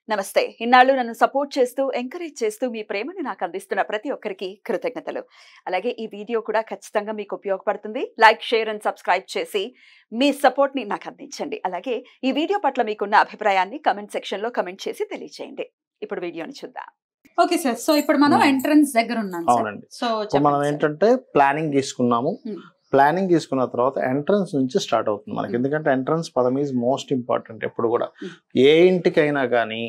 నమస్తే. ఇన్నాళ్ళు నన్ను సపోర్ట్ చేస్తూ, ఎంకరేజ్ చేస్తూ మీ ప్రేమని నాకు అందిస్తున్న ప్రతి ఒక్కరికి కృతజ్ఞతలు. అలాగే ఈ వీడియో కూడా ఖచ్చితంగా మీకు ఉపయోగపడుతుంది. లైక్, షేర్ అండ్ సబ్స్క్రైబ్ చేసి మీ సపోర్ట్‌ని నాకు అందించండి. అలాగే ఈ వీడియో పట్ల మీకున్న అభిప్రాయాన్ని కామెంట్ సెక్షన్‌లో కామెంట్ చేసి తెలియజేయండి. ఇప్పుడు వీడియోని చూద్దాం. Okay sir. సో ఇప్పుడు మనం ఎంట్రన్స్ దగ్గర ఉన్నాం సార్. అవునండి. సో మనం ఏంటంటే ప్లానింగ్ తీసుకున్నాము. ప్లానింగ్ తీసుకున్న తర్వాత ఎంట్రన్స్ నుంచి స్టార్ట్ అవుతుంది మనకి. ఎందుకంటే ఎంట్రన్స్ పదం ఈజ్ మోస్ట్ ఇంపార్టెంట్. ఎప్పుడు కూడా ఏ ఇంటికైనా కానీ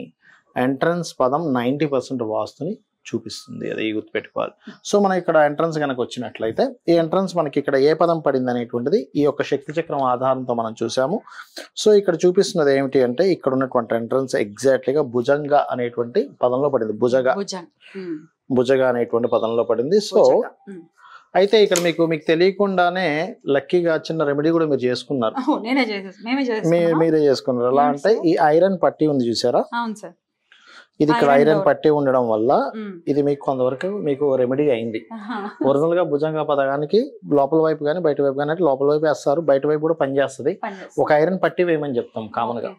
ఎంట్రన్స్ పదం 90% వాస్తుని చూపిస్తుంది. అది గుర్తుపెట్టుకోవాలి. సో మనం ఇక్కడ ఎంట్రన్స్ కనుక వచ్చినట్లయితే ఈ ఎంట్రన్స్ మనకి ఇక్కడ ఏ పదం పడింది అనేటువంటిది ఈ యొక్క శక్తి చక్రం ఆధారంతో మనం చూసాము. సో ఇక్కడ చూపిస్తున్నది ఏమిటి అంటే ఇక్కడ ఉన్నటువంటి ఎంట్రన్స్ ఎగ్జాక్ట్లీగా భుజంగ అనేటువంటి పదంలో పడింది. భుజగ అనేటువంటి పదంలో పడింది. సో అయితే ఇక్కడ మీకు తెలియకుండానే లక్కీగా చిన్న రెమెడీ కూడా మీరు చేసుకున్నారు. మీరే చేసుకున్నారు. ఎలా అంటే ఈ ఐరన్ పట్టి ఉంది చూసారా? ఇది ఇక్కడ ఐరన్ పట్టి ఉండడం వల్ల ఇది మీకు కొంతవరకు మీకు రెమెడీ అయింది. ఒరిజినల్ గా భుజంగ పదగానికి లోపల వైపు కానీ బయట వైపు కానీ, లోపల వైపు వేస్తారు, బయట వైపు కూడా పనిచేస్తుంది. ఒక ఐరన్ పట్టి వేయమని చెప్తాం కామన్ గా.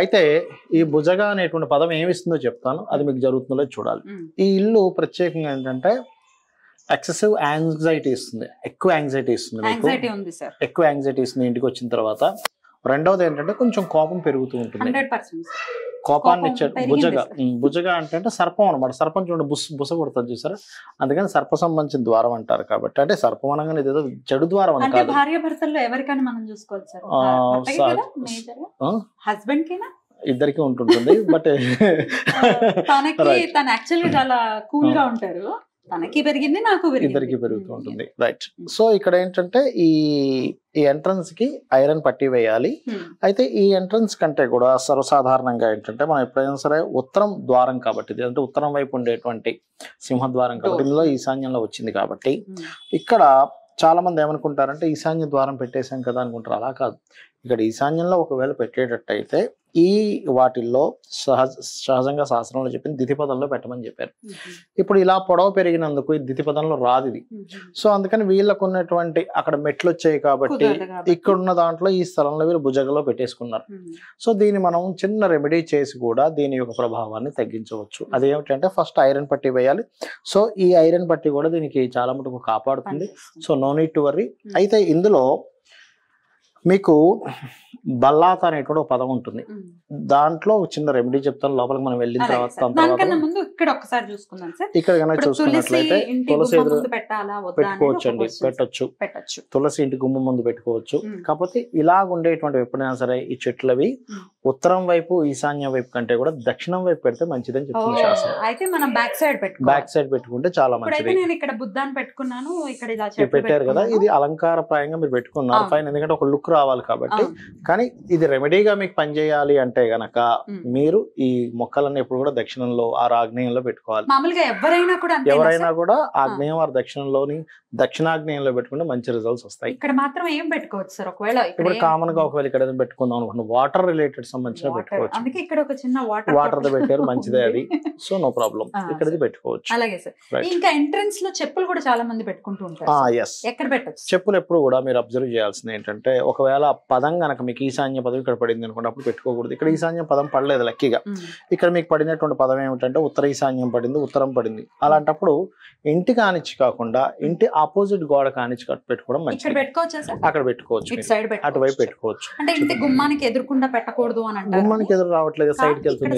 అయితే ఈ భుజగ అనేటువంటి పదం ఏమిస్తుందో చెప్తాను, అది మీకు జరుగుతుందో చూడాలి. ఈ ఇల్లు ప్రత్యేకంగా ఏంటంటే ఎక్సెసివ్ యాంగ్జైటీ ఇస్తుంది, ఎక్కువ యాంగ్జైటీ ఇస్తుంది. ఎక్కువ యాంగ్జైటీ ఇస్తుంది ఇంటికి వచ్చిన తర్వాత. రెండవది ఏంటంటే కొంచెం కోపం పెరుగుతూ ఉంటుంది. కోపాన్ని భుజగ అంటే సర్పం అనమాట. సర్పం చూడండి, బుస కొడుతుంది చూసారా? అందుకని సర్ప సంబంధించిన ద్వారం అంటారు. కాబట్టి అంటే సర్పం అనగానే ఇదేదో చెడు ద్వారం అని కాదు. ఇద్దరికి ఉంటుంటుంది. బట్ ఇద్దరికి పెరుగుతూ ఉంటుంది. రైట్. సో ఇక్కడ ఏంటంటే ఈ ఎంట్రన్స్ కి ఐరన్ పట్టి వేయాలి. అయితే ఈ ఎంట్రన్స్ కంటే కూడా సర్వసాధారణంగా ఏంటంటే మనం ఎప్పుడైనా సరే ఉత్తరం ద్వారం కాబట్టి, ఇది అంటే ఉత్తరం వైపు ఉండేటువంటి సింహద్వారం కాబట్టి, ఇందులో ఈశాన్యంలో వచ్చింది కాబట్టి ఇక్కడ చాలా మంది ఏమనుకుంటారంటే ఈశాన్య ద్వారం పెట్టేశాం కదా అనుకుంటారు. అలా కాదు. ఇక్కడ ఈశాన్యంలో ఒకవేళ పెట్టేటట్టయితే ఈ వాటిల్లో సహజంగా శాస్త్రంలో చెప్పింది దితిపదంలో పెట్టమని చెప్పారు. ఇప్పుడు ఇలా పొడవ పెరిగినందుకు ఈ దితిపదంలో రాదు ఇది. సో అందుకని వీళ్ళకు ఉన్నటువంటి అక్కడ మెట్లు వచ్చాయి కాబట్టి ఇక్కడ ఉన్న దాంట్లో ఈ స్థలంలో వీళ్ళు భుజగలో పెట్టేసుకున్నారు. సో దీన్ని మనం చిన్న రెమెడీ చేసి కూడా దీని యొక్క ప్రభావాన్ని తగ్గించవచ్చు. అదేమిటంటే ఫస్ట్ ఐరన్ పట్టి వేయాలి. సో ఈ ఐరన్ పట్టి కూడా దీనికి చాలా మటుకు కాపాడుతుంది. So no need to worry. అయితే ఇందులో మీకు బల్లాత అనేటువంటి ఒక పదం ఉంటుంది. దాంట్లో ఒక చిన్న రెమెడీ చెప్తాను, లోపలికి మనం వెళ్ళిన తర్వాత. ఇక్కడ కనుక చూసుకున్నట్లయితే తులసి ఎదురు పెట్టుకోవచ్చు అండి, పెట్టచ్చు. తులసి ఇంటి గుమ్మం ముందు పెట్టుకోవచ్చు. కాకపోతే ఇలాగ ఉండేటువంటి ఎప్పుడైనా సరే ఈ చెట్లవి ఉత్తరం వైపు ఈశాన్య వైపు కంటే కూడా దక్షిణం వైపు పెడితే మంచిదని చెప్తుంది శాస్త్రం. అయితే మనం బ్యాక్ సైడ్ పెట్టుకుంటే చాలా మంచిది. పెట్టారు కదా, ఇది అలంకారప్రాయంగా మీరు పెట్టుకున్నారు పైన, ఎందుకంటే ఒక లుక్ రావాలి కాబట్టి. కానీ ఇది రెమెడీగా మీకు పనిచేయాలి అంటే గనక మీరు ఈ మొక్కలన్నీ ఎప్పుడు కూడా దక్షిణంలో ఆగ్నేయంలో పెట్టుకోవాలి. ఎవరైనా కూడా ఆగ్నేయం ఆరు దక్షిణంలోని దక్షిణాగ్నేయంలో పెట్టుకుంటే మంచి రిజల్ట్స్ వస్తాయి. ఇక్కడ మాత్రం ఏం పెట్టుకోవచ్చు సార్? ఒకవేళ ఇప్పుడు కామన్ గా ఒకవేళ ఇక్కడ పెట్టుకుందాం అనుకుంటున్నా, వాటర్ రిలేటెడ్ సంబంధించిన పెట్టుకోవచ్చు. అందుకే ఇక్కడ ఒక చిన్న వాటర్ తో పెట్టారు, మంచిదే అది. సో నో ప్రాబ్లం, ఇక్కడ పెట్టుకోవచ్చు. అలాగే సార్. ఇంకా ఎంట్రన్స్ లో చెప్పులు కూడా చాలా మంది పెట్టుకుంటూ ఉంటారు. ఎక్కడ పెట్టచ్చు చెప్పులు? ఎప్పుడు కూడా మీరు అబ్జర్వ్ చేయాల్సింది ఏంటంటే ఒకవేళ పదం కనుక మీకు ఈశాన్య పదం ఇక్కడ పడింది అనుకోండి, అప్పుడు పెట్టుకోకూడదు. ఇక్కడ ఈశాన్య పదం పడలేదు లక్కీగా. ఇక్కడ మీకు పడినటువంటి పదం ఏమిటంటే ఉత్తర ఈశాన్యం పడింది, ఉత్తరం పడింది. అలాంటప్పుడు ఇంటి కానిచ్చి కాకుండా ఇంటి ఆపోజిట్ గోడ కానిచ్చి పెట్టుకోవడం మంచిది. అక్కడ పెట్టుకోవచ్చు, అటువైపు పెట్టుకోవచ్చు. అంటే ఇంటి గుమ్మానికి ఎదురుకుండా పెట్టకూడదు అని అంటారు. గుమ్మానికి ఎదురు రావట్లేదు, సైడ్ కి వెళ్తుంది.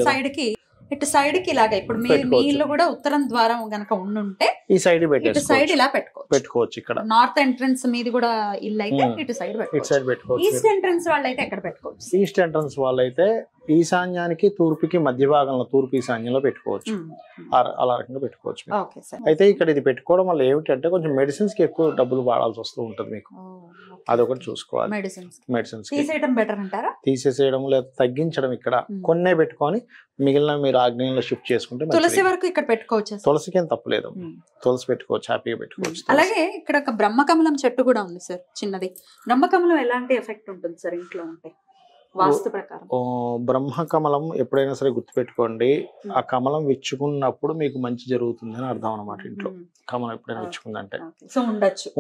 ఇటు సైడ్ కి ఇలాగా ఇప్పుడు మీ ఇల్లు కూడా ఉత్తరం ద్వారం గనక ఉండుంటే ఈ సైడ్ సైడ్ ఇలా పెట్టుకోవచ్చు. ఇక్కడ నార్త్ ఎంట్రన్స్ మీది కూడా ఇల్లు అయితే ఇటు సైడ్ పెట్టుకోవచ్చు. ఈస్ట్ ఎంట్రన్స్ వాళ్ళైతే ఎక్కడ పెట్టుకోవచ్చు? ఈస్ట్ ఎంట్రన్స్ వాళ్ళైతే ఈశాన్యానికి తూర్పుకి మధ్య భాగంలో తూర్పు ఈశాన్యంలో పెట్టుకోవచ్చు. అలా రకంగా పెట్టుకోవచ్చు. అయితే ఇక్కడ ఇది పెట్టుకోవడం వల్ల ఏమిటంటే కొంచెం మెడిసిన్స్ కి ఎక్కువ డబ్బులు వాడాల్సి వస్తూ ఉంటుంది మీకు. అదొకటి చూసుకోవాలి. మెడిసిన్స్ తీసేసేయడం లేదా తగ్గించడం, ఇక్కడ కొన్నే పెట్టుకొని మిగిలిన మీరు ఆగ్నేయంలో షిఫ్ట్ చేసుకుంటే. తులసి వరకు ఇక్కడ పెట్టుకోవచ్చు. తులసికి ఏం తప్పలేదు, తులసి పెట్టుకోవచ్చు, హ్యాపీగా పెట్టుకోవచ్చు. అలాగే ఇక్కడ ఒక బ్రహ్మకమలం చెట్టు కూడా ఉంది సార్, చిన్నది. బ్రహ్మకమలం ఎలాంటి ఎఫెక్ట్ ఉంటుంది సార్ ఇంట్లో ఉంటే వాస్తు ప్రకారం? బ్రహ్మకమలం ఎప్పుడైనా సరే గుర్తుపెట్టుకోండి, ఆ కమలం విచ్చుకున్నప్పుడు మీకు మంచి జరుగుతుంది అని అర్థం అనమాట. ఇంట్లో కమలం ఎప్పుడైనా విచ్చుకుందంటే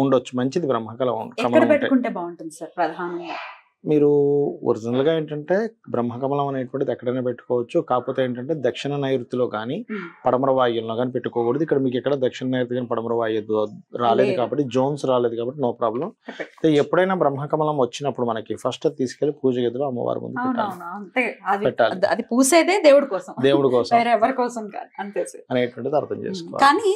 ఉండొచ్చు, మంచిది. బ్రహ్మకమలం పెట్టుకుంటే బాగుంటుంది సార్ ప్రధానంగా. మీరు ఒరిజినల్ గా ఏంటంటే బ్రహ్మకమలం అనేటువంటిది ఎక్కడైనా పెట్టుకోవచ్చు. కాకపోతే ఏంటంటే దక్షిణ నైరుతిలో కానీ పడమర వాయువులో కానీ పెట్టుకోకూడదు. ఇక్కడ మీకు ఎక్కడ దక్షిణ నైరుతి కానీ పడమర వాయు రాలేదు కాబట్టి, జోన్స్ రాలేదు కాబట్టి నో ప్రాబ్లం. ఎప్పుడైనా బ్రహ్మకమలం వచ్చినప్పుడు మనకి ఫస్ట్ తీసుకెళ్లి పూజ గదిలో అమ్మవారి ముందు పెట్టాలి. అది పూసేదే దేవుడి కోసం, దేవుడి కోసం, ఎవరి కోసం కాదు అంతే అనేటువంటిది అర్థం చేసుకోవాలి. కానీ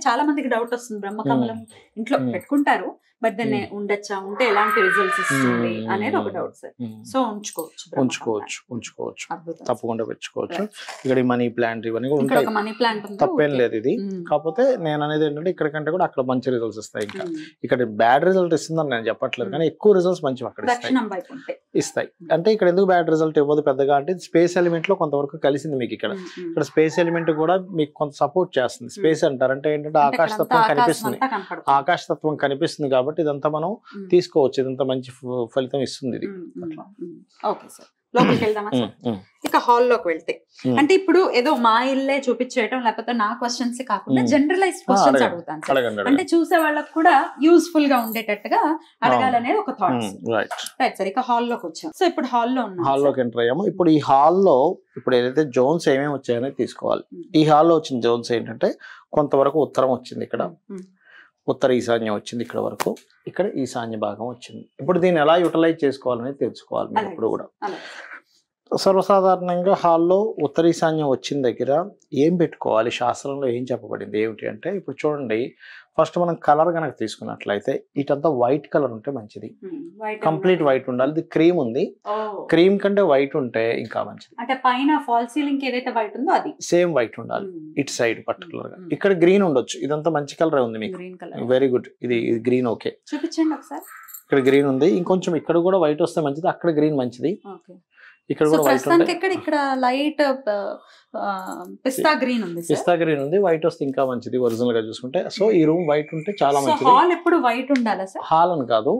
చాలా మందికి డౌట్ వస్తుంది, బ్రహ్మకమలం ఇంట్లో పెట్టుకుంటారు బట్ దాన్ని ఉండొచ్చా, ఉంటే ఎలాంటి రిజల్ట్స్ ఇస్తుంది అనేది ఒక డౌట్ సార్. సో ఉంచుకోవచ్చు తప్పకుండా పెంచుకోవచ్చు. ఇక్కడ మనీ ప్లాంట్ ఇవన్నీ కూడా ఉంటాయి, మనీ ప్లాంట్ తప్పేం లేదు ఇది. కాకపోతే నేను అనేది ఏంటంటే ఇక్కడ కంటే కూడా అక్కడ మంచి రిజల్ట్స్ ఇస్తాయి. ఇంకా ఇక్కడ బ్యాడ్ రిజల్ట్ ఇస్తుందని నేను చెప్పట్లేదు, కానీ ఎక్కువ రిజల్ట్స్ మంచివి అక్కడ ఇస్తాయి. అంటే ఇక్కడ ఎందుకు బ్యాడ్ రిజల్ట్ ఇవ్వదు పెద్దగా అంటే స్పేస్ ఎలిమెంట్ లో కొంతవరకు కలిసింది మీకు. ఇక్కడ స్పేస్ ఎలిమెంట్ కూడా మీకు కొంత సపోర్ట్ చేస్తుంది. స్పేస్ అంటారు అంటే ఏంటంటే ఆకాశతత్వం కనిపిస్తుంది, ఆకాశతత్వం కనిపిస్తుంది కాబట్టి ఇదంతా మనం తీసుకోవచ్చు. ఇదంతా మంచి ఫలితం ఇస్తుంది ఇది. ఓకే సార్, లోపలికి వెళ్దామా? ఇక హాల్లోకి వెళ్తే అంటే ఇప్పుడు ఏదో మా ఇల్లే చూపించేయటం లేకపోతే నా క్వశ్చన్స్ కాకుండా జనరలైజ్డ్ క్వశ్చన్స్ అడుగుతాను సార్. అంటే చూసే వాళ్ళకి కూడా యూస్ఫుల్ గా ఉండేటట్టుగా అడగాలనేది ఒక థాట్. రైట్ సార్, ఇక హాల్లోకి వచ్చాం. సో ఇప్పుడు హాల్లోకి ఎంటర్ అయ్యాము. ఇప్పుడు ఈ హాల్లో ఇప్పుడు ఏదైతే జోన్స్ ఏమేమి వచ్చాయనేది తీసుకోవాలి. ఈ హాల్లో వచ్చిన జోన్స్ ఏంటంటే కొంతవరకు ఉత్తరం వచ్చింది, ఇక్కడ ఉత్తర ఈశాన్యం వచ్చింది, ఇక్కడ వరకు ఇక్కడ ఈశాన్య భాగం వచ్చింది. ఇప్పుడు దీన్ని ఎలా యూటిలైజ్ చేసుకోవాలనేది తెలుసుకోవాలి మీరు ఇప్పుడు కూడా. సర్వసాధారణంగా హాల్లో ఉత్తర ఈశాన్యం వచ్చిన దగ్గర ఏం పెట్టుకోవాలి, శాస్త్రంలో ఏం చెప్పబడింది ఏమిటి అంటే, ఇప్పుడు చూడండి ఫస్ట్ మనం కలర్ కనుక తీసుకున్నట్లయితే ఇటంతా వైట్ కలర్ ఉంటే మంచిది, కంప్లీట్ వైట్ ఉండాలి. ఇది క్రీమ్ ఉంది, క్రీమ్ కంటే వైట్ ఉంటే ఇంకా మంచిది. అంటే పైన ఫాల్ సీలింగ్ ఏదైతే వైట్ ఉందో అది సేమ్ వైట్ ఉండాలి ఇటు సైడ్ పర్టికులర్ గా. ఇక్కడ గ్రీన్ ఉండొచ్చు, ఇదంతా మంచి కలర్ ఉంది మీకు, వెరీ గుడ్. ఇది గ్రీన్ ఓకే, చూపించండి ఒకసారి. ఇక్కడ గ్రీన్ ఉంది, ఇంకొంచెం ఇక్కడ కూడా వైట్ వస్తే మంచిది, అక్కడ గ్రీన్ మంచిది, ఇక్కడ కూడా వైట్ ఉంది. ఇక్కడ లైట్ పిస్తా గ్రీన్ ఉంది, పిస్తా గ్రీన్ ఉంది, వైట్ వస్తే ఇంకా మంచిది ఒరిజినల్ గా చూసుకుంటే. సో ఈ రూమ్ వైట్ ఉంటే చాలా మంచిది. హాల్ ఎప్పుడు వైట్ ఉండాలా సార్? హాల్ అని కాదు,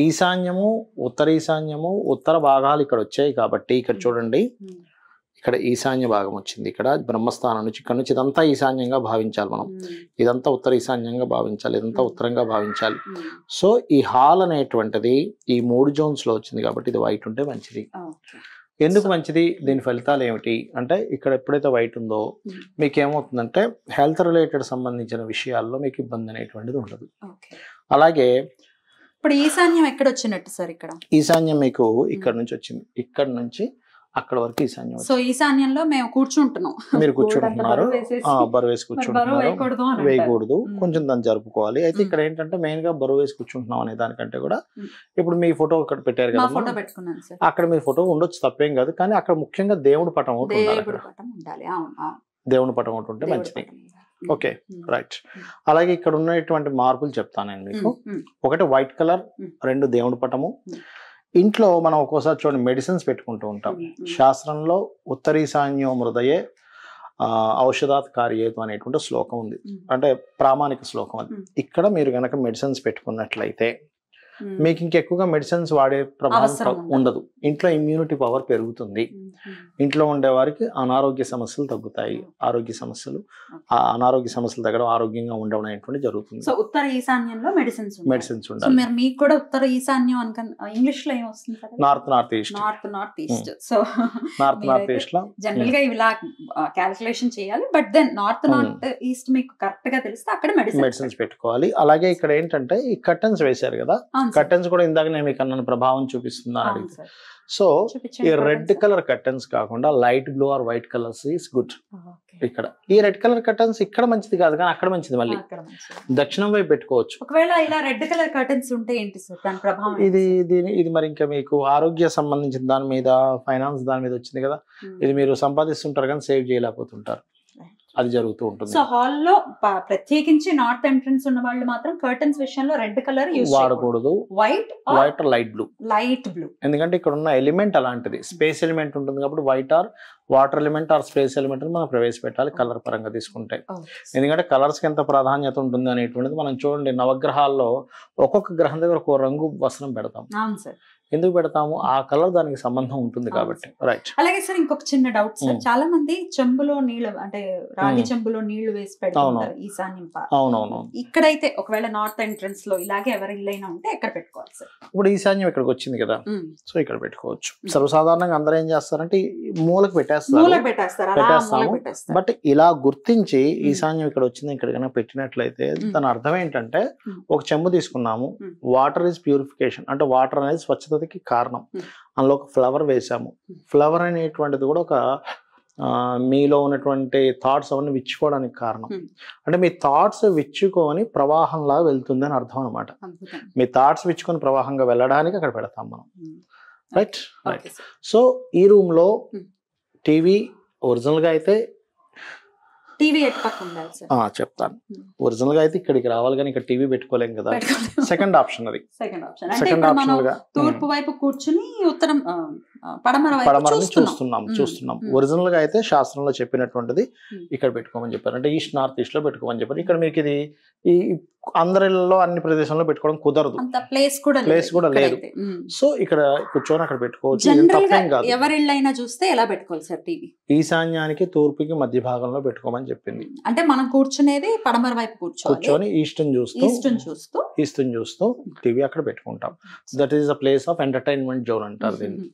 ఈశాన్యము ఉత్తర ఈశాన్యము ఉత్తర భాగాలు ఇక్కడ వచ్చాయి కాబట్టి ఇక్కడ చూడండి, ఇక్కడ ఈశాన్య భాగం వచ్చింది, ఇక్కడ బ్రహ్మస్థానం నుంచి ఇక్కడ నుంచి ఇదంతా ఈశాన్యంగా భావించాలి మనం, ఇదంతా ఉత్తర ఈశాన్యంగా భావించాలి, ఇదంతా ఉత్తరంగా భావించాలి. సో ఈ హాల్ అనేటువంటిది ఈ 3 జోన్స్ లో వచ్చింది కాబట్టి ఇది వైట్ ఉంటే మంచిది. ఎందుకు మంచిది, దీని ఫలితాలు ఏమిటి అంటే, ఇక్కడ ఎప్పుడైతే వైట్ ఉందో మీకు ఏమవుతుందంటే హెల్త్ రిలేటెడ్ సంబంధించిన విషయాల్లో మీకు ఇబ్బంది అనేటువంటిది ఉండదు. అలాగే ఇప్పుడు ఈశాన్యం ఎక్కడ వచ్చినట్టు సార్? ఇక్కడ ఈశాన్యం మీకు ఇక్కడ నుంచి వచ్చింది, ఇక్కడ నుంచి అక్కడ వరకు ఈశాన్యం. సో ఈశాన్యంలో మేము కూర్చుంటున్నాం, మీరు కూర్చుంటున్నారు, బరువు వేసి కూర్చుంటున్నారు, వేయకూడదు, కొంచెం దాన్ని జరుపుకోవాలి. అయితే ఇక్కడ ఏంటంటే మెయిన్ గా బరువు వేసి కూర్చుంటున్నాం అనే దానికంటే కూడా ఇప్పుడు మీ ఫోటో ఇక్కడ పెట్టారు కదా, అక్కడ మీ ఫోటో ఉండొచ్చు, తప్పేం కాదు. కానీ అక్కడ ముఖ్యంగా దేవుడి పటం ఒకటి ఉండాలి, దేవుడి పటం ఒకటి ఉంటే మంచిది. Okay right. అలాగే ఇక్కడ ఉన్నటువంటి మార్పులు చెప్తాను నేను మీకు. ఒకటి వైట్ కలర్, 2 దేవుడి పటము. ఇంట్లో మనం ఒక్కోసారి చూడండి మెడిసిన్స్ పెట్టుకుంటూ ఉంటాం. శాస్త్రంలో ఉత్తరీశాన్యో మృదయే ఔషధాత్ కార్యేతు అనేటువంటి శ్లోకం ఉంది, అంటే ప్రామాణిక శ్లోకం అది. ఇక్కడ మీరు గనక మెడిసిన్స్ పెట్టుకున్నట్లయితే మీకు ఇంకెక్కువగా మెడిసిన్స్ వాడే ప్రభావం ఉండదు, ఇంట్లో ఇమ్యూనిటీ పవర్ పెరుగుతుంది, ఇంట్లో ఉండే వారికి అనారోగ్య సమస్యలు తగ్గుతాయి, ఆరోగ్య సమస్యలు అనారోగ్య సమస్యలు తగ్గడం, ఆరోగ్యంగా ఉండడం అనేటువంటి జరుగుతుంది. సో ఉత్తర ఈశాన్యంలో మెడిసిన్స్ ఉండాలి. మీకు కూడా ఉత్తర ఈశాన్యం ఇంగ్లీష్ లో ఏమొస్తుంది? North east. So north east లో జనరల్ గా ఇలా క్యాలిక్యులేషన్ చేయాలి, బట్ దెన్ నార్త్ ఈస్ట్ మీకు కరెక్ట్ గా తెలిస్తే అక్కడ మెడిసిన్స్ పెట్టుకోవాలి. అలాగే ఇక్కడ ఏంటంటే ఈ కర్టన్స్ వేశారు కదా, కర్టన్స్ కూడా ఇందాక నేను మీకు అన్న ప్రభావం చూపిస్తుందా అని అడిగితే, సో ఈ రెడ్ కలర్ కర్టన్స్ కాకుండా light blue or white colours is good. ఇక్కడ ఈ రెడ్ కలర్ కర్టన్స్ ఇక్కడ మంచిది కాదు కానీ అక్కడ మంచిది, మళ్ళీ దక్షిణం వైపు పెట్టుకోవచ్చు. ఒకవేళ ఇలా రెడ్ కలర్ కర్టన్స్ ఉంటే ఏంటి సార్ దాని ప్రభావం? ఇది మరి ఇంకా మీకు ఆరోగ్య సంబంధించిన దాని మీద, ఫైనాన్స్ దాని మీద వచ్చింది కదా, ఇది మీరు సంపాదిస్తుంటారు కానీ సేవ్ చేయలేకపోతుంటారు, అది జరుగుతూ ఉంటుంది. సో హాల్లో ప్రత్యేకించి నార్త్ ఎంట్రన్స్ ఉన్న వాళ్ళు మాత్రం కర్టన్స్ విషయంలో రెడ్ కలర్ యూస్ వాడకూడదు, వైట్ లైట్ బ్లూ, ఎందుకంటే ఇక్కడ ఉన్న ఎలిమెంట్ అలాంటిది, స్పేస్ ఎలిమెంట్ ఉంటుంది కాబట్టి white or water element or space element మనం ప్రవేశపెట్టాలి కలర్ పరంగా తీసుకుంటే. ఎందుకంటే కలర్స్ కి ఎంత ప్రాధాన్యత ఉంటుంది అనేటువంటిది మనం చూడండి, నవగ్రహాల్లో ఒక్కొక్క గ్రహం దగ్గర ఒక రంగు వస్త్రం పెడతాం. ఎందుకు పెడతాము? ఆ కలర్ దానికి సంబంధం ఉంటుంది కాబట్టి. రైట్. అలాగే సార్ ఇంకొక చిన్న డౌట్ సార్, చాలా మంది చెంబులో నీళ్లు అంటే రాగి చెంబులో నీళ్లు వేసి పెడతారు ఈశాన్యం. అవునవును. ఇక్కడైతే ఒకవేళ నార్త్ ఎంట్రన్స్ లో ఇలాగే ఎవరి ఇల్లైనా ఉంటే ఎక్కడ పెట్టుకోవాలి సార్? ఇప్పుడు ఈశాన్యం ఇక్కడికి వచ్చింది కదా, సో ఇక్కడ పెట్టుకోవచ్చు. సర్వసాధారణంగా అందరూ ఏం చేస్తారంటే మూలకు పెట్టేస్తాము. బట్ ఇలా గుర్తించి ఈశాన్యం ఇక్కడ వచ్చింది ఇక్కడికైనా పెట్టినట్లయితే దాని అర్థం ఏంటంటే ఒక చెంబు తీసుకున్నాము, వాటర్ ఈజ్ ప్యూరిఫికేషన్, అంటే వాటర్ అనేది స్వచ్ఛతకి కారణం. అందులో ఒక ఫ్లవర్ వేసాము. ఫ్లవర్ అనేటువంటిది కూడా ఒక మీలో ఉన్నటువంటి థాట్స్ అవన్నీ విచ్చుకోవడానికి కారణం. అంటే మీ థాట్స్ విచ్చుకొని ప్రవాహంలా వెళ్తుంది అని అర్థం అనమాట. మీ థాట్స్ విచ్చుకొని ప్రవాహంగా వెళ్ళడానికి అక్కడ పెడతాం మనం. రైట్. రైట్. సో ఈ రూమ్ లో టీవీ ఒరిజినల్ గా అయితే టీవీ ఎటు పక్క ఉండాలి సార్? చెప్తాను. ఒరిజినల్ గా అయితే ఇక్కడికి రావాలి, కానీ ఇక్కడ టీవీ పెట్టుకోలేం కదా. సెకండ్ ఆప్షన్ అది. సెకండ్ ఆప్షన్ గా తూర్పు వైపు కూర్చుని ఉత్తరం పడమరని చూస్తున్నాం. ఒరిజినల్ గా అయితే శాస్త్రంలో చెప్పినటువంటిది ఇక్కడ పెట్టుకోమని చెప్పారు. అంటే ఈస్ట్ నార్త్ ఈస్ట్ లో పెట్టుకోమని చెప్పారు. ఇక్కడ మీకు ఇది ఈ అందరిలో అన్ని ప్రదేశంలో పెట్టుకోవడం కుదరదు, ప్లేస్ కూడా లేదు. సో ఇక్కడ కూర్చొని అక్కడ పెట్టుకోవచ్చు. ఎవరిళ్ళైనా చూస్తే ఎలా పెట్టుకోవాలి సార్ టీవీ? ఈశాన్యానికి తూర్పుకి మధ్య భాగంలో పెట్టుకోమని చెప్పింది. అంటే మనం కూర్చునేది పడమర వైపు కూర్చొని ఈస్టర్న్ చూస్తూ టీవీ అక్కడ పెట్టుకుంటాం. That is the place of entertainment zone అంటారు దీన్ని.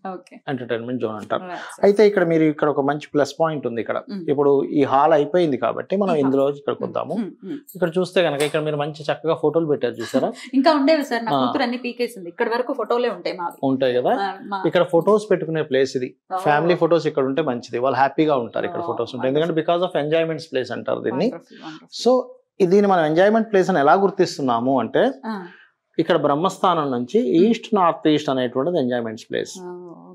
ఎంటర్టైన్మెంట్ జోన్ అంటారు. అయితే ఇక్కడ మీరు ఇక్కడ ఒక మంచి ప్లస్ పాయింట్ ఉంది. ఇక్కడ ఇప్పుడు ఈ హాల్ అయిపోయింది కాబట్టి మనం ఇందులో ఇక్కడికి వద్దాము. ఇక్కడ చూస్తే కనుక ఇక్కడ మీరు మంచి చక్కగా ఫోటోలు పెట్టారు చూసారా? ఇంకా ఉండేవి సార్, నా కూతురు అన్ని పీకేసింది. ఇక్కడ వరకు ఫోటోలే ఉంటాయి కదా. ఇక్కడ ఫోటోస్ పెట్టుకునే ప్లేస్ ఇది. ఫ్యామిలీ ఫోటోస్ ఇక్కడ ఉంటే మంచిది, వాళ్ళు హ్యాపీగా ఉంటారు. ఇక్కడ ఫోటోస్ ఉంటాయి, ఎందుకంటే బికాస్ ఆఫ్ ఎంజాయ్మెంట్ ప్లేస్ అంటారు దీన్ని. సో దీన్ని మనం ఎంజాయ్మెంట్ ప్లేస్ అని ఎలా గుర్తిస్తున్నాము అంటే ఇక్కడ బ్రహ్మస్థానం నుంచి ఈస్ట్ నార్త్ ఈస్ట్ అనేటువంటిది ఎంజాయ్మెంట్ ప్లేస్.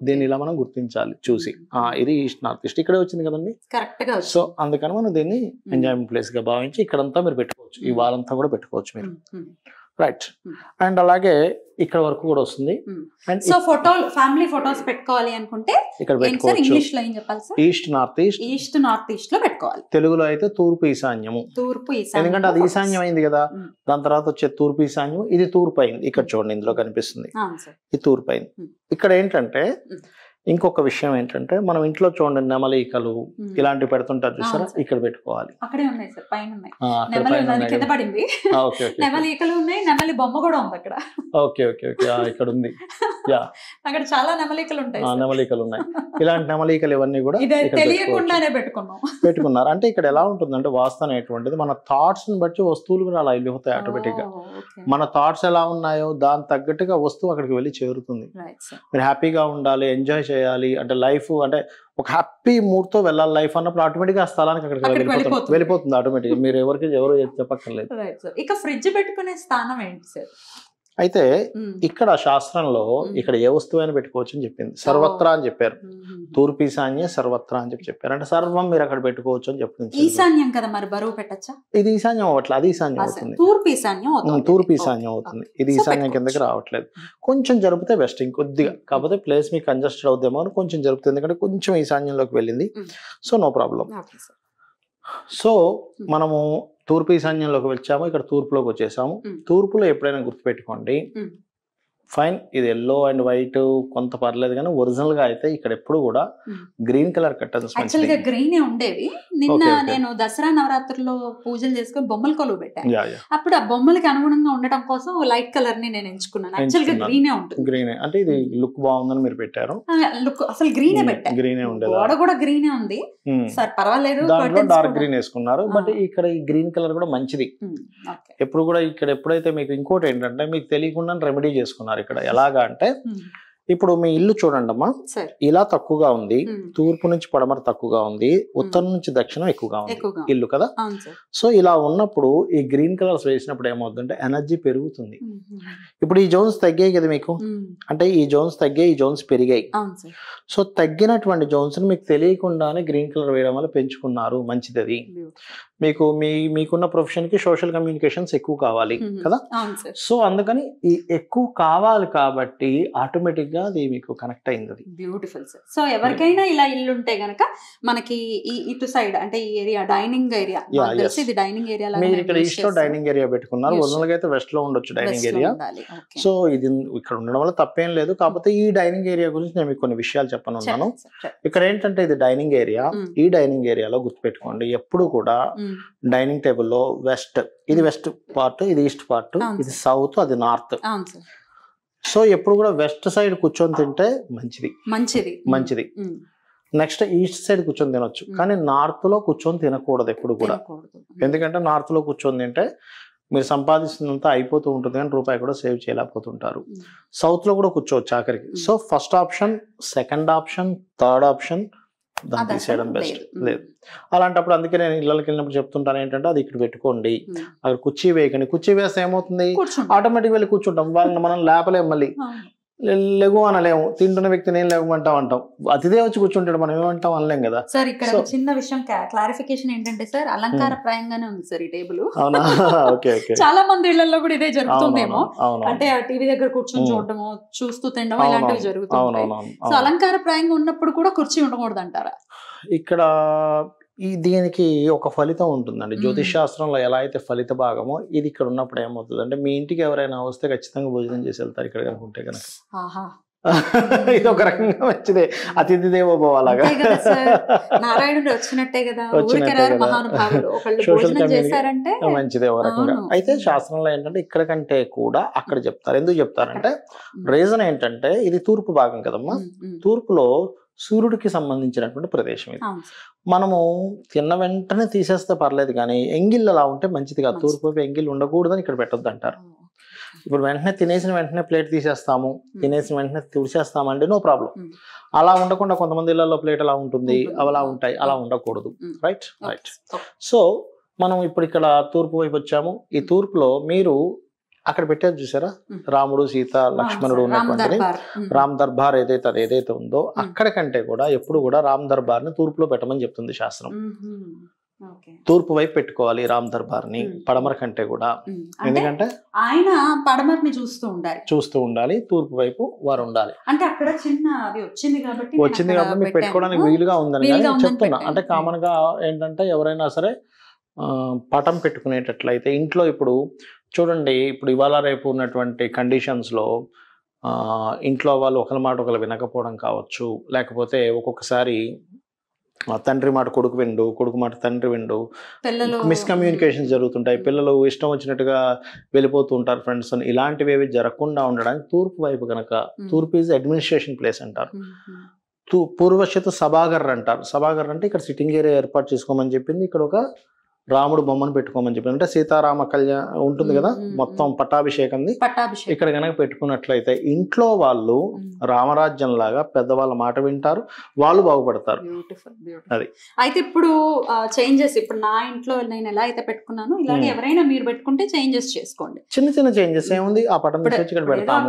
దీన్ని ఇలా మనం గుర్తించాలి చూసి, ఇది ఈస్ట్ నార్త్ ఈస్ట్ ఇక్కడే వచ్చింది కదండి. సో అందుకని మనం దీన్ని ఎంజాయ్మెంట్ ప్లేస్ గా భావించి ఇక్కడంతా మీరు పెట్టుకోవచ్చు, ఈ వాల్ అంతా కూడా పెట్టుకోవచ్చు మీరు. రైట్. అండ్ అలాగే ఇక్కడ వరకు కూడా వస్తుంది. సో ఫ్యామిలీ ఫోటోస్ పెట్టుకోవాలి అనుకుంటే ఇక్కడ పెట్టుకోవచ్చు. ఇంగ్లీష్ లో ఏం చెప్పాలి సార్? ఈస్ట్ నార్త్ ఈస్ట్ లో పెట్టుకోవాలి. తెలుగులో అయితే తూర్పు ఈశాన్యము. ఎందుకంటే అది ఈశాన్యం అయింది కదా, దాని తర్వాత వచ్చే తూర్పు ఈశాన్యం. ఇది తూర్పు అయింది. ఇక్కడ చూడండి, ఇందులో కనిపిస్తుంది ఇది తూర్పు అయింది. ఇక్కడ ఏంటంటే ఇంకొక విషయం ఏంటంటే మనం ఇంట్లో చూడండి నెమలికలు ఇలాంటివి పెడుతుంటారు చూసారా, ఇక్కడ పెట్టుకోవాలి. అక్కడే ఉన్నాయి సార్, పైన ఉన్నాయి. కింద పడింది. నెమలికలు ఉన్నాయి, నెమలి బొమ్మ కూడా ఉంది అక్కడ. ఓకే ఓకే ఓకే, ఇక్కడ ఉంది. అక్కడ చాలా నెమలికలు ఉంటాయి. నెమలికలు ఉన్నాయి. ఇలాంటి నెమలికలు ఇవన్నీ కూడా తెలియకుండానే పెట్టుకున్నారు. అంటే ఇక్కడ ఎలా ఉంటుందంటే వాస్తు అనేటువంటిది మన థాట్స్ ని బట్టి వస్తువులు కూడా అలా వెళ్ళిపోతాయి ఆటోమేటిక్ గా. మన థాట్స్ ఎలా ఉన్నాయో దాని తగ్గట్టుగా వస్తువు అక్కడికి వెళ్ళి చేరుతుంది. మీరు హ్యాపీగా ఉండాలి, ఎంజాయ్ చేయాలి అంటే లైఫ్ అంటే ఒక హ్యాపీ మూడ్ తో వెళ్ళాలి లైఫ్ అన్నప్పుడు ఆటోమేటిక్ ఆ స్థలానికి అక్కడికి వెళ్ళిపోతుంది ఆటోమేటిక్. మీరు ఎవరు చెప్పక్కర్లేదు. ఇక ఫ్రిడ్జ్ పెట్టుకునే స్థానం ఏంటి సార్? అయితే ఇక్కడ శాస్త్రంలో ఇక్కడ ఏ వస్తువు అయినా పెట్టుకోవచ్చు అని చెప్పింది. సర్వత్రా అని చెప్పారు. తూర్పు ఈశాన్య సర్వత్రా అని చెప్పారు. అంటే సర్వం మీరు అక్కడ పెట్టుకోవచ్చు అని చెప్తుంది. ఈశాన్యం కదా, మరి బరువు పెట్టచ్చా? ఇది ఈశాన్యం అవ్వట్లేదు, అది ఈశాన్యం అవుతుంది. తూర్పు ఈశాన్యం అవుతుంది. ఇది ఈశాన్యం కిందకి రావట్లేదు. కొంచెం జరిపితే బెస్ట్, ఇంకొద్దిగా. కాకపోతే ప్లేస్ మీకు కంజెస్టెడ్ అవుతామో అని కొంచెం జరుపుతుంది, ఎందుకంటే కొంచెం ఈశాన్యంలోకి వెళ్ళింది. So no problem. సో మనము తూర్పు ఈశాన్యంలోకి వచ్చాము, ఇక్కడ తూర్పులోకి వచ్చేసాము. తూర్పులో ఎప్పుడైనా గుర్తుపెట్టుకోండి, ఫైన్ ఇది ఎల్లో అండ్ వైట్ కొంత పర్లేదు, కానీ ఒరిజినల్ గా అయితే ఇక్కడ ఎప్పుడు కూడా గ్రీన్ కలర్ కర్టన్స్. యాక్చువల్ గా గ్రీనే ఉండేవి. నిన్న నేను దసరా నవరాత్రుల్లో పూజలు చేసుకుని బొమ్మల కొలువు పెట్టాను. అప్పుడు ఆ బొమ్మలకి అనుగుణంగా ఉండటం కోసం లైట్ కలర్ ని నేను ఎంచుకున్నాను. యాక్చువల్ గా గ్రీనే ఉంటుంది. గ్రీనే అంటే ఇది లుక్ బాగుందని మీరు పెట్టారు. లుక్ అసలు గ్రీనే పెట్టారు. గ్రీనే ఉండేది. గోడ కూడా గ్రీనే ఉంది సార్, పర్వాలేదు. దాంట్లో డార్క్ గ్రీన్ వేసుకున్నారు. బట్ ఇక్కడ ఈ గ్రీన్ కలర్ కూడా మంచిది. ఎప్పుడు కూడా ఇక్కడ ఎప్పుడైతే మీకు ఇంకోటి ఏంటంటే మీకు తెలియకుండా రెమెడీ చేసుకున్నారు ఇక్కడ. ఎలాగా అంటే ఇప్పుడు మీ ఇల్లు చూడండి అమ్మా, ఇలా తక్కువగా ఉంది, తూర్పు నుంచి పడమర తక్కువగా ఉంది, ఉత్తరం నుంచి దక్షిణం ఎక్కువగా ఉంది ఇల్లు కదా. సో ఇలా ఉన్నప్పుడు ఈ గ్రీన్ కలర్స్ వేసినప్పుడు ఏమవుతుందంటే ఎనర్జీ పెరుగుతుంది. ఇప్పుడు ఈ జోన్స్ తగ్గాయి కదా మీకు, అంటే ఈ జోన్స్ తగ్గాయి, ఈ జోన్స్ పెరిగాయి. సో తగ్గినటువంటి జోన్స్ మీకు తెలియకుండానే గ్రీన్ కలర్ వేయడం వల్ల పెంచుకున్నారు, మంచిది అది. మీకున్న ప్రొఫెషన్ కి సోషల్ కమ్యూనికేషన్స్ ఎక్కువ కావాలి కదా. అవును సార్. సో అందుకని ఈ ఎక్కువ కావాలి కాబట్టి ఆటోమేటిక్ గా అది మీకు కనెక్ట్ అయింది. అది బ్యూటిఫుల్ సార్. సో ఎవరికైనా ఇలా ఇల్లు ఉంటే గనక మనకి ఇటు సైడ్ అంటే ఈ ఏరియా డైనింగ్ ఏరియా, ఇది డైనింగ్ ఏరియా లాగా మీరు ఇక్కడ ఈస్ట్ లో డైనింగ్ ఏరియా పెట్టుకున్నారు. ఒరిజినల్ గా అయితే వెస్ట్ లో ఉండొచ్చు డైనింగ్ ఏరియా. సో ఇది ఇక్కడ ఉండడం వల్ల తప్పేం లేదు. కాకపోతే ఈ డైనింగ్ ఏరియా గురించి నేను మీకు కొన్ని విషయాలు చెప్పనున్నాను. ఇక్కడ ఏంటంటే ఇది డైనింగ్ ఏరియా. ఈ డైనింగ్ ఏరియాలో గుర్తుపెట్టుకోండి, ఎప్పుడు కూడా డైనింగ్ టేబుల్ లో వెస్ట్, ఇది వెస్ట్ పార్ట్, ఇది ఈస్ట్ పార్ట్, ఇది సౌత్, అది నార్త్. సో ఎప్పుడు కూడా వెస్ట్ సైడ్ కూర్చొని తింటే మంచిది. నెక్స్ట్ ఈస్ట్ సైడ్ కూర్చొని తినొచ్చు, కానీ నార్త్ లో కూర్చొని తినకూడదు ఎప్పుడు కూడా. ఎందుకంటే నార్త్ లో కూర్చొని తింటే మీరు సంపాదిస్తున్నంత అయిపోతూ ఉంటుంది కానీ రూపాయి కూడా సేవ్ చేయలేకపోతుంటారు. సౌత్ లో కూడా కూర్చోవచ్చు ఆఖరికి. So first option, second option, third option దాన్ని తీసేయడం బెస్ట్. లేదు అలాంటప్పుడు అందుకే నేను ఇళ్ళకి వెళ్ళినప్పుడు చెప్తుంటాను ఏంటంటే అది ఇక్కడ పెట్టుకోండి, అక్కడ కుర్చీ వేయకండి. కుర్చీ వేస్తే ఏమవుతుంది, ఆటోమేటిక్ వెళ్ళి కూర్చుంటాం. వాళ్ళని మనం లేపలేము, మళ్ళీ లెగు అనలేము. తింటున్న వ్యక్తి నేను లెగమంటాం అంటాం, అతిదే వచ్చి కూర్చుంటాడు, మనం ఏమంటాం అనలేం కదా. సార్ ఇక్కడ చిన్న విషయం క్లారిఫికేషన్ ఏంటంటే సార్, అలంకారప్రాయంగానే ఉంది సార్ ఈ టేబుల్. చాలా మంది ఇళ్లలో కూడా ఇదే జరుగుతుందేమో, అంటే టీవీ దగ్గర కూర్చొని చూడటము, చూస్తూ తినడం ఇలాంటివి జరుగుతుంటాయి. సో అలంకారప్రాయంగా ఉన్నప్పుడు కూడా కుర్చీ ఉండకూడదు అంటారా? ఇక్కడ దీనికి ఒక ఫలితం ఉంటుందండి. జ్యోతిష్ శాస్త్రంలో ఎలా అయితే ఫలిత భాగమో ఇది ఇక్కడ ఉన్నప్పుడు ఏమవుతుంది అంటే, మీ ఇంటికి ఎవరైనా వస్తే ఖచ్చితంగా భోజనం చేసి వెళ్తారు ఇక్కడ కనుకుంటే కనుక. ఇది ఒక రకంగా మంచిదే, అతిథి దేవో భవ లాగా. నారాయణుడు వచ్చినట్టే కదా, మంచిదే ఒక రకంగా. అయితే శాస్త్రంలో ఏంటంటే ఇక్కడ కంటే కూడా అక్కడ చెప్తారు. ఎందుకు చెప్తారంటే రీజన్ ఏంటంటే, ఇది తూర్పు భాగం కదమ్మా. తూర్పులో సూర్యుడికి సంబంధించినటువంటి ప్రదేశం ఇది. మనము తిన్న వెంటనే తీసేస్తే పర్లేదు, కానీ ఎంగిల్ అలా ఉంటే మంచిది కాదు. తూర్పు వైపు ఎంగిల్ ఉండకూడదని ఇక్కడ పెట్టొద్దు అంటారు. ఇప్పుడు వెంటనే తినేసిన వెంటనే ప్లేట్ తీసేస్తాము, తినేసిన వెంటనే తుడిచేస్తాము అంటే నో ప్రాబ్లం. అలా ఉండకుండా కొంతమంది ఇళ్లలో ప్లేట్ అలా ఉంటుంది, అలా ఉంటాయి, అలా ఉండకూడదు. రైట్. సో మనం ఇప్పుడు ఇక్కడ తూర్పు వైపు వచ్చాము. ఈ తూర్పులో మీరు అక్కడ పెట్టేది చూసారా, రాముడు, సీత, లక్ష్మణుడు ఉన్నటువంటి రామ్ దర్బార్ ఏదైతే ఉందో, అక్కడ కంటే కూడా ఎప్పుడు కూడా రామ్ దర్బార్ ని తూర్పులో పెట్టమని చెప్తుంది శాస్త్రం. తూర్పు వైపు పెట్టుకోవాలి రామ్ దర్బార్ ని, పడమర కంటే కూడా. ఎందుకంటే ఆయన పడమరని చూస్తూ ఉండాలి, తూర్పు వైపు వారు ఉండాలి. అంటే అక్కడ చిన్న అది వచ్చింది కాబట్టి మీకు పెట్టుకోవడానికి వీలుగా ఉందని చెప్తున్నా. అంటే కామన్ గా ఏంటంటే ఎవరైనా సరే పటం పెట్టుకునేటట్లయితే ఇంట్లో, ఇప్పుడు చూడండి, ఇప్పుడు ఇవాళ రేపు ఉన్నటువంటి కండిషన్స్లో ఇంట్లో వాళ్ళు ఒకరి మాట ఒకరు వినకపోవడం కావచ్చు, లేకపోతే ఒక్కొక్కసారి తండ్రి మాట కొడుకు విండు, కొడుకు మాట తండ్రి విండు, మిస్కమ్యూనికేషన్స్ జరుగుతుంటాయి, పిల్లలు ఇష్టం వచ్చినట్టుగా వెళ్ళిపోతూ ఉంటారు ఫ్రెండ్స్. ఇలాంటివి ఏవి జరగకుండా ఉండడానికి తూర్పు వైపు కనుక, తూర్పు ఈజ్ అడ్మినిస్ట్రేషన్ ప్లేస్ అంటారు. పూర్వశత సభాగర్ అంటారు. సభాగర్ అంటే ఇక్కడ సిట్టింగ్ ఏరియా ఏర్పాటు చేసుకోమని చెప్పింది. ఇక్కడ ఒక రాముడు బొమ్మను పెట్టుకోమని చెప్పి, అంటే సీతారామ కళ్యాణం ఉంటుంది కదా, మొత్తం పట్టాభిషేకంది ఇక్కడ కనుక పెట్టుకున్నట్లయితే ఇంట్లో వాళ్ళు రామరాజ్యం లాగా పెద్దవాళ్ళ మాట వింటారు, వాళ్ళు బాగుపడతారు. అది అయితే ఇప్పుడు చేంజెస్, ఇప్పుడు నా ఇంట్లో నేను ఎలా అయితే పెట్టుకున్నాను ఇలాగే ఎవరైనా మీరు పెట్టుకుంటే చేంజెస్ చేసుకోండి. చిన్న చేంజెస్ ఏముంది, ఆ పటం తీసుకొచ్చి ఇక్కడ పెడతాము,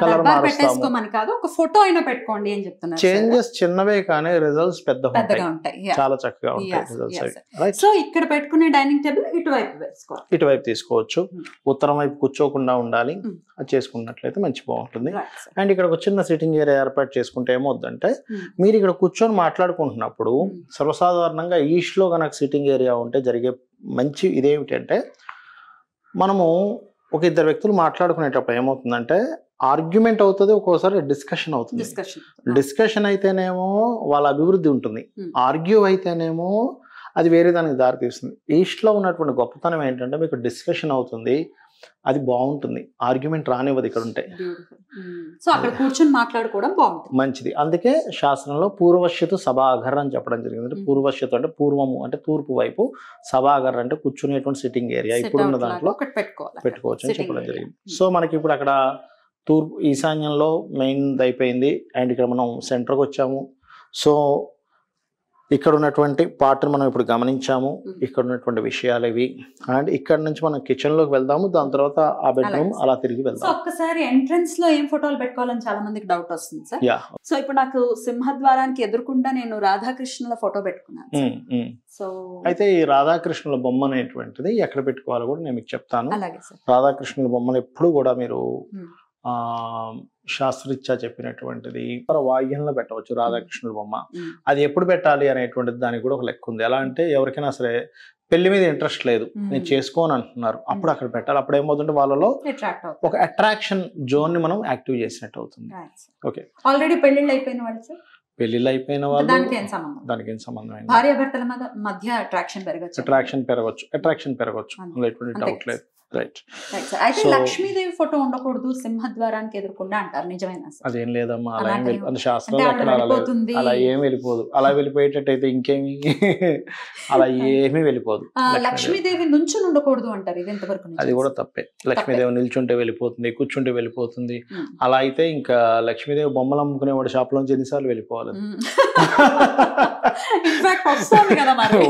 కలర్ మారుస్తాము కాదు, ఒక ఫోటో అయినా పెట్టుకోండి అని చెప్తున్నారు. చేంజెస్ చిన్నవే కానీ రిజల్ట్స్ పెద్దగా ఉంటాయి, చాలా చక్కగా ఉంటాయి రిజల్ట్స్. సో ఇక్కడ పెట్టుకునే డైనింగ్ టేబుల్ ఇటువైపు తీసుకోవచ్చు. ఉత్తరం వైపు కూర్చోకుండా ఉండాలి, అది చేసుకున్నట్లయితే మంచి బాగుంటుంది. అండ్ ఇక్కడ ఒక చిన్న సిట్టింగ్ ఏరియా ఏర్పాటు చేసుకుంటే ఏమవుతుందంటే, మీరు ఇక్కడ కూర్చొని మాట్లాడుకుంటున్నప్పుడు సర్వసాధారణంగా ఈస్ట్ లో కనుక సిట్టింగ్ ఏరియా ఉంటే జరిగే మంచి ఇదేమిటంటే, మనము ఒక ఇద్దరు వ్యక్తులు మాట్లాడుకునేటప్పుడు ఏమవుతుందంటే ఆర్గ్యుమెంట్ అవుతుంది, ఒక్కోసారి డిస్కషన్ అవుతుంది. డిస్కషన్ అయితేనేమో వాళ్ళ అభివృద్ధి ఉంటుంది, ఆర్గ్యూ అయితేనేమో అది వేరే దానికి దారితీస్తుంది. ఈస్ట్లో ఉన్నటువంటి గొప్పతనం ఏంటంటే మీకు డిస్కషన్ అవుతుంది, అది బాగుంటుంది, ఆర్గ్యుమెంట్ రానివ్వదు ఇక్కడ ఉంటే. సో అక్కడ కూర్చొని మాట్లాడుకోవడం బాగుంటుంది, మంచిది. అందుకే శాస్త్రంలో పూర్వశ్యతు సభాఘర్ అని చెప్పడం జరిగింది. అంటే పూర్వశ్యతు అంటే పూర్వము, అంటే తూర్పు వైపు, సభాఘర్ అంటే కూర్చునేటువంటి సిట్టింగ్ ఏరియా ఇప్పుడున్న దాంట్లో పెట్టుకోవచ్చు అని చెప్పడం జరిగింది. సో మనకి ఇప్పుడు అక్కడ తూర్పు ఈశాన్యంలో మెయిన్ అయిపోయింది, అండ్ ఇక్కడ మనం సెంటర్కి వచ్చాము. సో ఇక్కడ ఉన్నటువంటి పార్ట్ మనం ఇప్పుడు గమనించాము. ఇక్కడ ఉన్నటువంటి విషయాలు ఇవి. అండ్ ఇక్కడ నుంచి మనం కిచెన్ లోకి వెళ్దాము, దాని తర్వాత ఆ బెడ్రూమ్ అలా తిరిగి వెళ్దాం. ఒక్కసారి ఎంట్రన్స్ లో ఏం ఫోటోలు పెట్టుకోవాలని చాలా మందికి డౌట్ వస్తుంది సార్. యా, సో ఇప్పుడు నాకు సింహద్వారానికి ఎదురుకుండా నేను రాధాకృష్ణుల ఫోటో పెట్టుకున్నాను. సో అయితే ఈ రాధాకృష్ణుల బొమ్మ అనేటువంటిది ఎక్కడ పెట్టుకోవాలో కూడా నేను మీకు చెప్తాను. అలాగే సార్. రాధాకృష్ణుల బొమ్మలు ఎప్పుడు కూడా మీరు శాస్త్రరీత్యా చెప్పినటువంటిది వాయిద్యంలో పెట్టవచ్చు రాధాకృష్ణుల బొమ్మ. అది ఎప్పుడు పెట్టాలి అనేటువంటిది దానికి కూడా ఒక లెక్క ఉంది. ఎలా అంటే ఎవరికైనా సరే పెళ్లి మీద ఇంట్రెస్ట్ లేదు, నేను చేసుకోని అంటున్నారు, అప్పుడు అక్కడ పెట్టాలి. అప్పుడు ఏమవుతుంటే వాళ్ళలో ఒక అట్రాక్షన్ జోన్ ని మనం యాక్టివ్ చేసినట్టు అవుతుంది. ఓకే, ఆల్రెడీ పెళ్లిళ్ళు అయిపోయిన వాళ్ళు సార్, పెళ్లిళ్ళు అయిపోయిన వాళ్ళు దానికి ఏం సంబంధం? భార్యాభర్తల మధ్య అట్రాక్షన్ పెరగచ్చు, అందులో ఎటువంటి డౌట్ లేదు. రైట్. అయితే లక్ష్మీదేవి ఫోటో ఉండకూడదు సింహద్వారానికి ఎదుర్కొండా అంటారు, నిజమేనా? అదేం లేదమ్మా, అలా ఏం వెళ్ళిపోతుంది శాస్త్రంలో, అలా ఏం వెళ్ళిపోదు. అలా వెళ్ళిపోయేటట్టయితే ఇంకేమి అలా ఏమీ వెళ్ళిపోదు. లక్ష్మీదేవి నుంచుని ఉండకూడదు అంటారు, ఇది ఎంతవరకు? అది కూడా తప్పే. లక్ష్మీదేవి నిల్చుంటే వెళ్ళిపోతుంది, కూర్చుంటే వెళ్ళిపోతుంది. అలా అయితే ఇంకా లక్ష్మీదేవి బొమ్మలు అమ్ముకునేవాడు షాప్ లోంచి ఎన్నిసార్లు వెళ్ళిపోవాలి?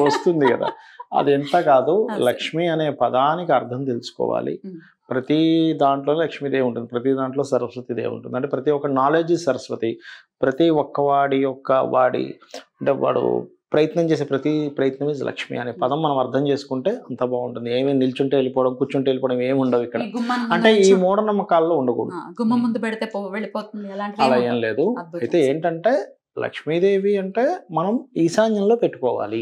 వస్తుంది కదా. అది ఎంత కాదు, లక్ష్మి అనే పదానికి అర్థం తెలుసుకోవాలి. ప్రతి దాంట్లో లక్ష్మీదేవి ఉంటుంది, ప్రతి దాంట్లో సరస్వతీదేవి ఉంటుంది. అంటే ప్రతి ఒక్క నాలెడ్జ్ సరస్వతి. ప్రతి ఒక్క వాడి అంటే వాడు ప్రయత్నం చేసే ప్రతి ప్రయత్నం ఇస్ లక్ష్మి అనే పదం మనం అర్థం చేసుకుంటే అంత బాగుంటుంది. ఏమీ నిల్చుంటే వెళ్ళిపోవడం, కూర్చుంటే వెళ్ళిపోవడం ఏమి ఉండవు ఇక్కడ. అంటే ఈ మూఢనమ్మకాల్లో ఉండకూడదు. అలా ఏం లేదు. అయితే ఏంటంటే లక్ష్మీదేవి అంటే మనం ఈశాన్యంలో పెట్టుకోవాలి,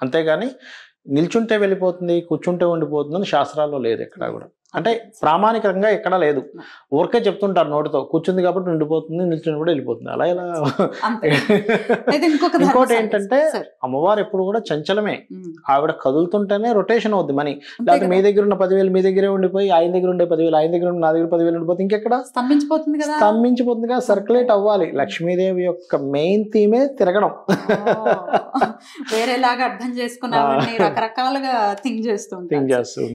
అంతేగాని నిల్చుంటే వెళ్ళిపోతుంది, కూర్చుంటే ఉండిపోతుంది అని శాస్త్రాల్లో లేదు ఎక్కడా కూడా. అంటే ప్రామాణికంగా ఎక్కడా లేదు. ఊరికే చెప్తుంటారు నోటితో, కూర్చుంది కాబట్టి ఉండిపోతుంది, నిల్చుని కూడా వెళ్ళిపోతుంది. అలా ఇలా. ఇంకోటి ఏంటంటే అమ్మవారు ఎప్పుడు కూడా చంచలమే. ఆవిడ కదులుతుంటేనే రొటేషన్ అవుద్ది మనీ. లేకపోతే మీ దగ్గర ఉన్న 10,000 మీ దగ్గరే ఉండిపోయి, ఆయన దగ్గర ఉండే 10,000 ఆయన దగ్గర ఉండి, నా దగ్గర 10,000 ఉండిపోతే ఇంకెక్కడ స్తంభించిపోతుంది కదా. సర్క్యులేట్ అవ్వాలి. లక్ష్మీదేవి యొక్క మెయిన్ థీమే తిరగడం. వేరేలాగా అర్థం చేసుకున్నా రకరకాలుగా థింక్ చేస్తుంది.